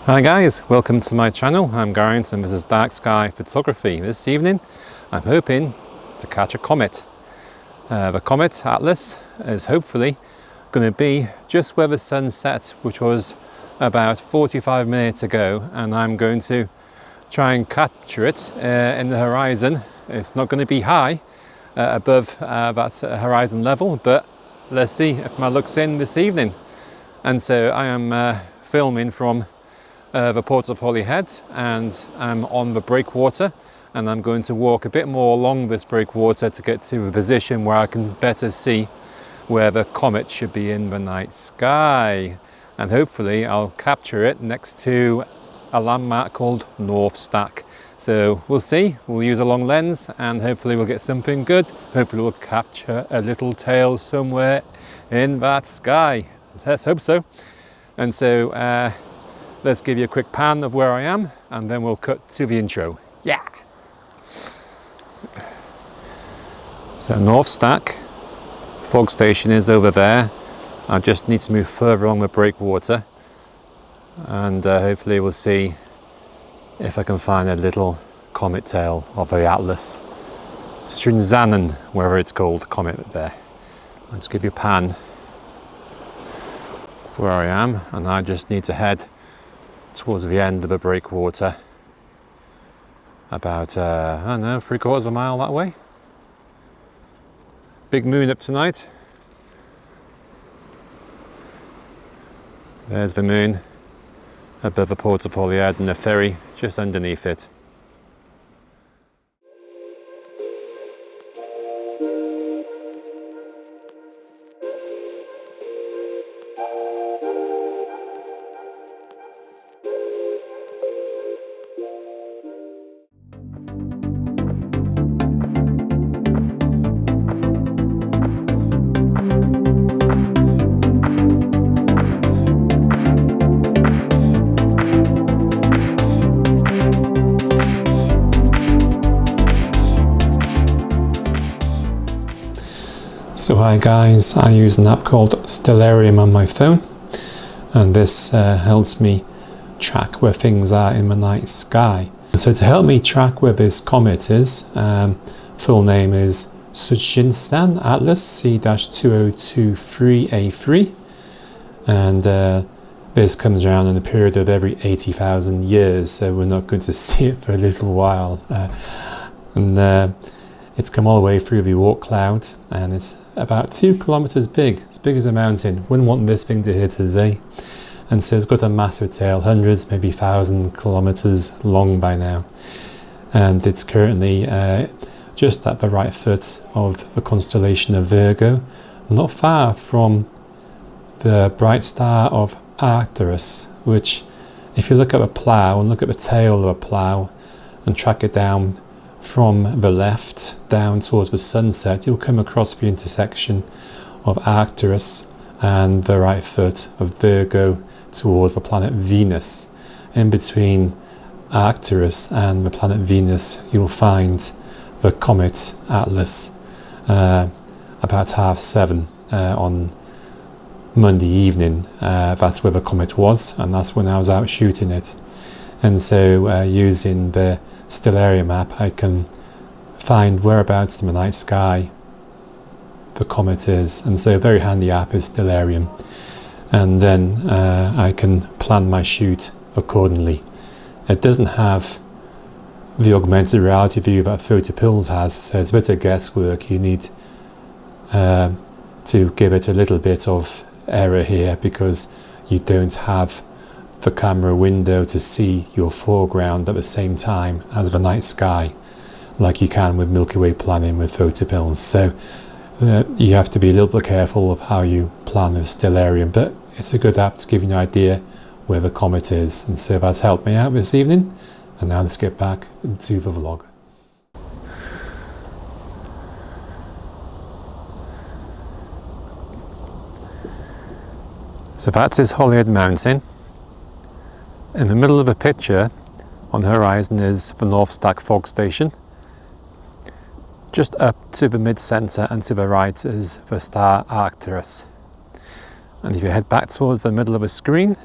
Hi guys, welcome to my channel. I'm Garrett and this is Dark Sky Photography. This evening I'm hoping to catch a comet. The Comet Atlas is hopefully going to be just where the sun set, which was about 45 minutes ago, and I'm going to try and capture it in the horizon. It's not going to be high above that horizon level, but let's see if my luck's in this evening. And so I am filming from the port of Holyhead, and I'm on the breakwater, and I'm going to walk a bit more along this breakwater to get to a position where I can better see where the comet should be in the night sky, and hopefully I'll capture it next to a landmark called North Stack. So we'll see. We'll use a long lens and hopefully we'll get something good. Hopefully we'll capture a little tail somewhere in that sky. Let's hope so. And so let's give you a quick pan of where I am, and then we'll cut to the intro. Yeah! So North Stack, fog station is over there. I just need to move further along the breakwater, and hopefully we'll see if I can find a little comet tail of the Atlas. Tsuchinshan, wherever it's called, comet there. Let's give you a pan for where I am, and I just need to head towards the end of the breakwater, about I don't know, 3/4 of a mile that way. Big moon up tonight. There's the moon above the port of Holyhead and the ferry just underneath it. So hi guys, I use an app called Stellarium on my phone, and this helps me track where things are in the night sky. So to help me track where this comet is, full name is Tsuchinshan Atlas C-2023A3, and this comes around in a period of every 80,000 years, so we're not going to see it for a little while. It's come all the way through the Oort cloud, and it's about 2 kilometers big, as big as a mountain. Wouldn't want this thing to hit us, eh? And so it's got a massive tail, hundreds, maybe 1,000 kilometers long by now. And it's currently just at the right foot of the constellation of Virgo, not far from the bright star of Arcturus, which, if you look at a plough and look at the tail of a plough and track it down from the left down towards the sunset, you'll come across the intersection of Arcturus and the right foot of Virgo towards the planet Venus. In between Arcturus and the planet Venus, you'll find the Comet Atlas about 7:30 on Monday evening. That's where the comet was, and that's when I was out shooting it. And so using the Stellarium app, I can find whereabouts in the night sky the comet is, and so a very handy app is Stellarium. And then I can plan my shoot accordingly. It doesn't have the augmented reality view that PhotoPills has, so it's a bit of guesswork. You need to give it a little bit of error here, because you don't have the camera window to see your foreground at the same time as the night sky, like you can with Milky Way planning with PhotoPills. So you have to be a little bit careful of how you plan with Stellarium, but it's a good app to give you an idea where the comet is. And so that's helped me out this evening. And now let's get back to the vlog. So that is Holyhead Mountain. In the middle of the picture on the horizon is the North Stack fog station. Just up to the mid-centre and to the right is the star Arcturus. And if you head back towards the middle of the screen,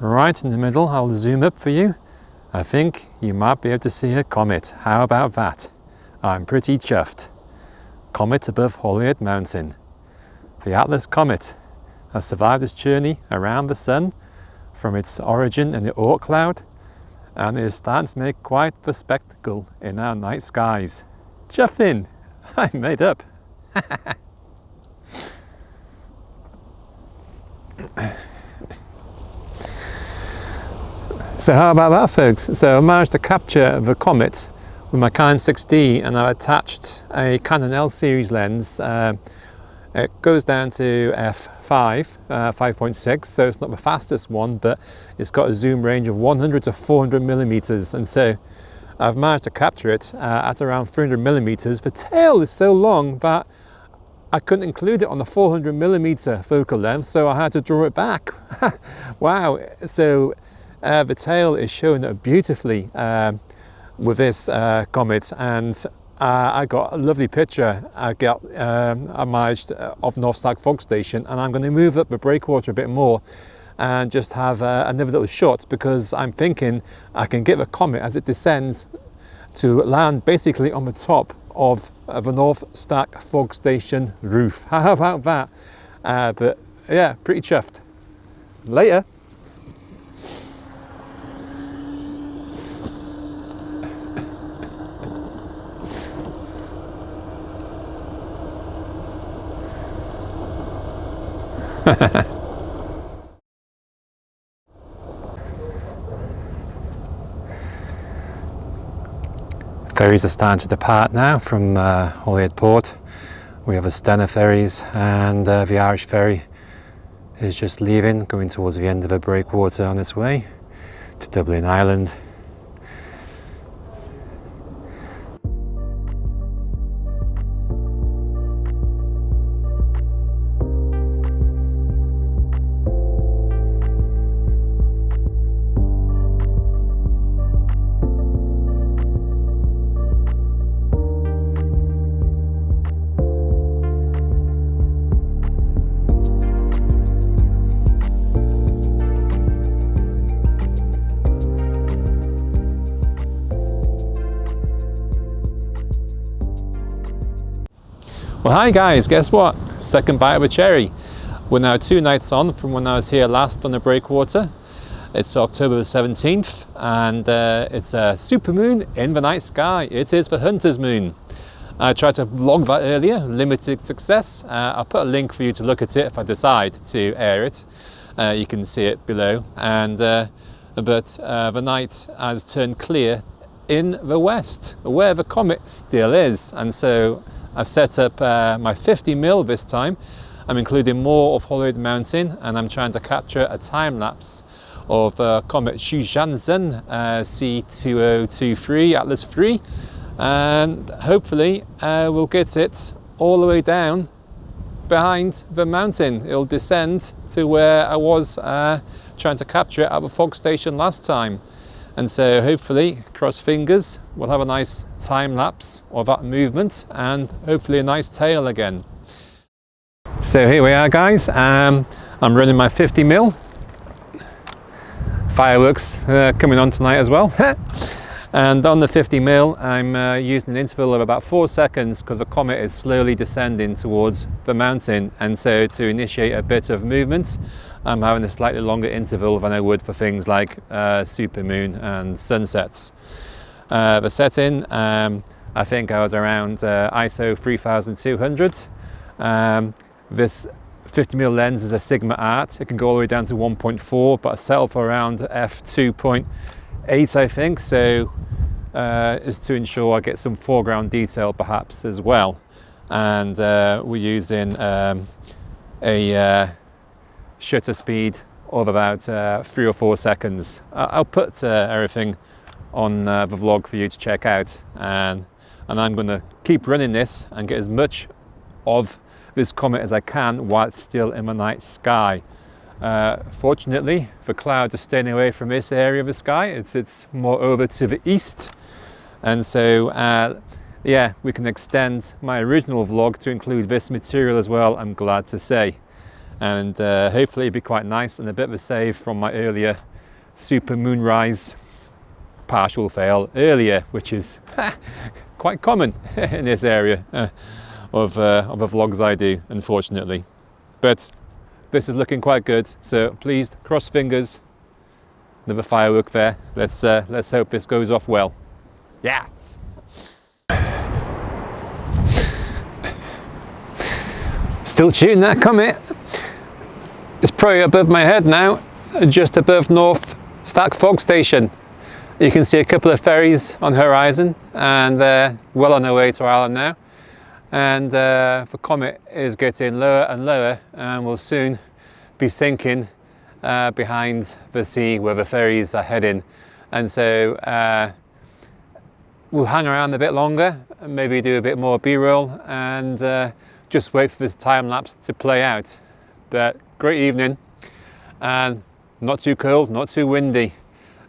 Right in the middle, I'll zoom up for you. I think you might be able to see a comet. How about that? I'm pretty chuffed. Comet above Holyhead Mountain. The Atlas Comet has survived its journey around the sun from its origin in the Oort cloud and is starting to make quite the spectacle in our night skies. Chuffing! I made up. So how about that, folks? So I managed to capture the comet with my Canon 6D, and I attached a Canon L series lens. It goes down to f5, 5.6, so it's not the fastest one, but it's got a zoom range of 100 to 400 millimeters, and so I've managed to capture it at around 300 millimeters. The tail is so long that I couldn't include it on the 400 millimeter focal length, so I had to draw it back. Wow! So the tail is showing up beautifully with this comet, and I got a lovely picture I managed of North Stag Fog Station, and I'm going to move up the breakwater a bit more and just have another little shot, because I'm thinking I can get the comet as it descends to land basically on the top of the North Stag Fog Station roof. How about that? But yeah, pretty chuffed. Later. Ferries are starting to depart now from Holyhead Port. We have the Stena ferries, and the Irish ferry is just leaving, going towards the end of the breakwater on its way to Dublin Island. Well, hi guys, guess what? Second bite of a cherry. We're now 2 nights on from when I was here last on the breakwater. It's October the 17th, and it's a supermoon in the night sky. It is the hunter's moon. I tried to vlog that earlier, limited success. I'll put a link for you to look at it if I decide to air it. You can see it below. And but the night has turned clear in the west, where the comet still is, and so I've set up my 50mm this time. I'm including more of Holyhead Mountain, and I'm trying to capture a time-lapse of Comet Tsuchinshan C2023 Atlas 3, and hopefully we'll get it all the way down behind the mountain. It'll descend to where I was trying to capture it at the fog station last time. And so hopefully, cross fingers, we'll have a nice time lapse of that movement, and hopefully a nice tail again. So here we are guys, I'm running my 50mm. Fireworks coming on tonight as well. And on the 50mm, I'm using an interval of about 4 seconds, because the comet is slowly descending towards the mountain, and so to initiate a bit of movement, I'm having a slightly longer interval than I would for things like supermoon and sunsets. The setting, I think I was around ISO 3200. This 50mm lens is a Sigma Art. It can go all the way down to 1.4, but I settled for around f2.8, I think, so is to ensure I get some foreground detail perhaps as well. And we're using a shutter speed of about 3 or 4 seconds. I'll put everything on the vlog for you to check out, and I'm going to keep running this and get as much of this comet as I can while it's still in the night sky. Fortunately, the clouds are staying away from this area of the sky. It's more over to the east, and so yeah, we can extend my original vlog to include this material as well, I'm glad to say. And hopefully it'll be quite nice, and a bit of a save from my earlier super moonrise partial fail earlier, which is quite common in this area of the vlogs I do, unfortunately. But this is looking quite good, so please cross fingers. Another firework there. Let's hope this goes off well. Yeah. Still shooting that comet. It's probably above my head now, just above North Stack Fog Station. You can see a couple of ferries on the horizon, and they're well on their way to Ireland now. And the comet is getting lower and lower, and will soon be sinking behind the sea where the ferries are heading. And so we'll hang around a bit longer, and maybe do a bit more B-roll, and just wait for this time lapse to play out. But great evening, and not too cold, not too windy,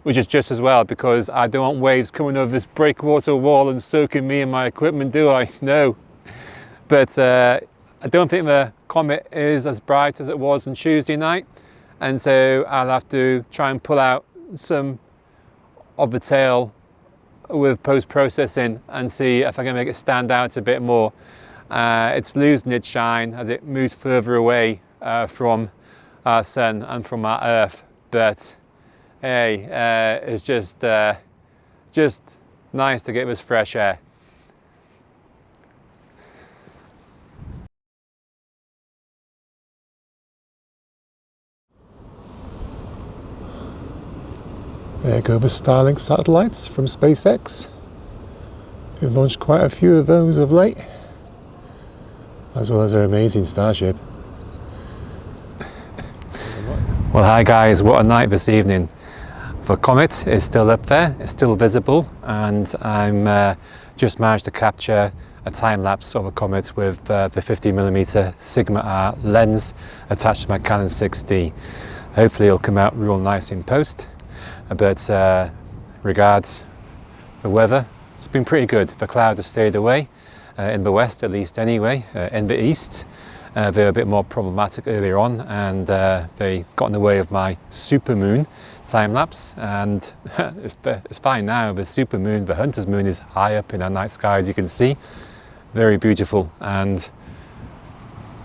which is just as well, because I don't want waves coming over this breakwater wall and soaking me and my equipment, do I? No. But I don't think the comet is as bright as it was on Tuesday night, and so I'll have to try and pull out some of the tail with post-processing and see if I can make it stand out a bit more. It's losing its shine as it moves further away from our sun and from our earth, but hey, it's just nice to get this fresh air. There go the Starlink satellites from SpaceX. We've launched quite a few of those of late, as well as our amazing Starship. Well, hi guys, what a night this evening. The comet is still up there, it's still visible, and I'm just managed to capture a time-lapse of a comet with the 50mm Sigma R lens attached to my Canon 6D. Hopefully it'll come out real nice in post. But regards the weather, it's been pretty good. The clouds have stayed away, in the west at least anyway. In the east they were a bit more problematic earlier on, and they got in the way of my supermoon time-lapse, and it's fine now. The supermoon, the hunter's moon, is high up in our night sky, as you can see. Very beautiful and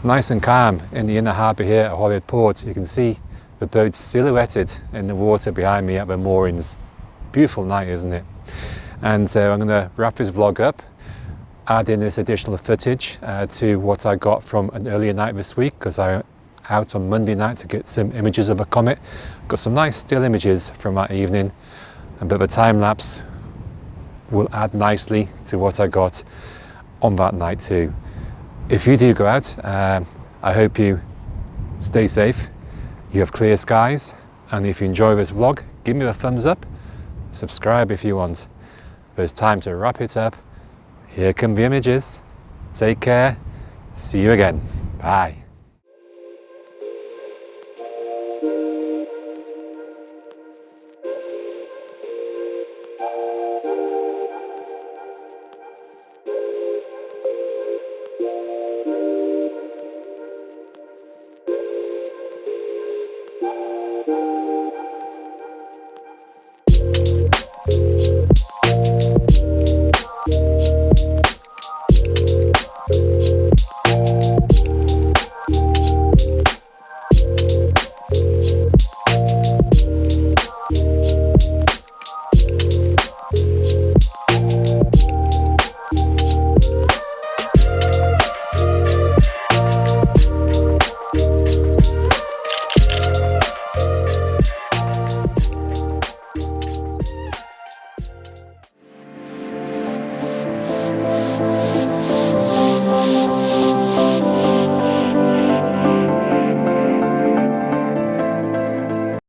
nice and calm in the inner harbour here at Holyhead Port. You can see the boats silhouetted in the water behind me at the moorings. Beautiful night, isn't it? And so I'm going to wrap this vlog up, add in this additional footage to what I got from an earlier night this week, because I went out on Monday night to get some images of a comet. Got some nice still images from that evening, and but the time lapse will add nicely to what I got on that night too. If you do go out, I hope you stay safe, you have clear skies, and if you enjoy this vlog, give me a thumbs up, subscribe if you want. But it's time to wrap it up. Here come the images. Take care. See you again. Bye.